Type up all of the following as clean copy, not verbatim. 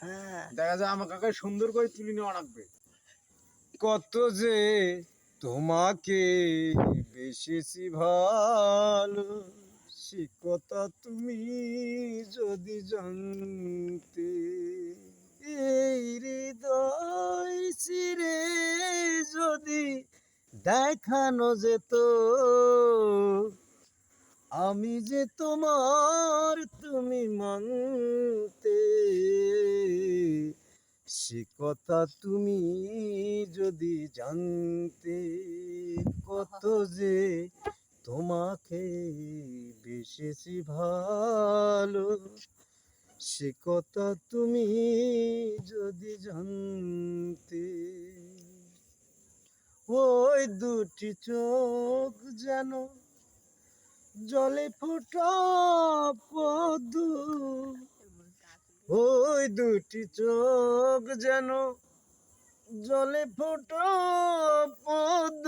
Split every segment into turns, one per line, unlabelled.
হ্যাঁ,
দেখা যায় আমার কাকাই সুন্দর করে তুলে নেওয়া লাগবে।
কত যে তোমাকে বেসেছি ভালো, সে কথা তুমি যদি জানতে। এই হৃদয় চিরে যদি দেখানো যেত, আমি যে তোমার তুমি মানতে। সে কথা তুমি যদি জানতে, কত যে তোমাকে বেসেছি ভালো, সে কথা তুমি যদি জানতে। ওই দুটি চোখ যেন জলে ফোটা পদ্ম, ওই দুটি চোখ যেন জলে ফোটা পদ্ম,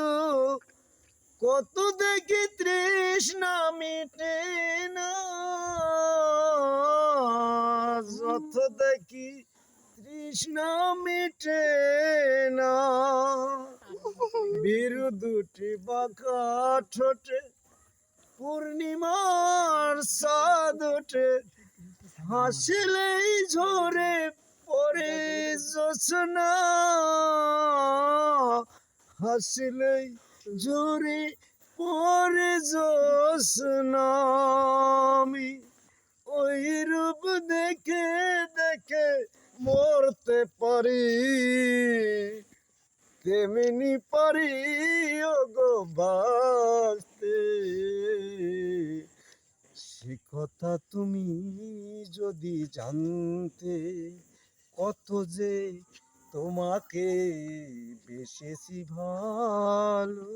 কত দেখি তৃষ্ণা মিটে না, যত দেখি তৃষ্ণা মিটে না। বিরু দুটি বাঁকা ঠোঁটে পূর্ণিমার চাঁদ ওঠে, হাসিলেই ঝরে পড়ে জোছনা, হাসিলেই ঝরে পড়ে জোছনা। আমি ওই রূপ দেখে দেখে মরতে পারি, তেমনি পারি ওগো বাঁচতে। সে কথা তুমি যদি জানতে, কত যে তোমাকে বেসেছি ভালো,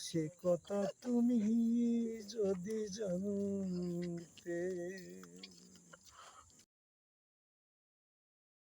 সে কথা তুমি যদি জানতে।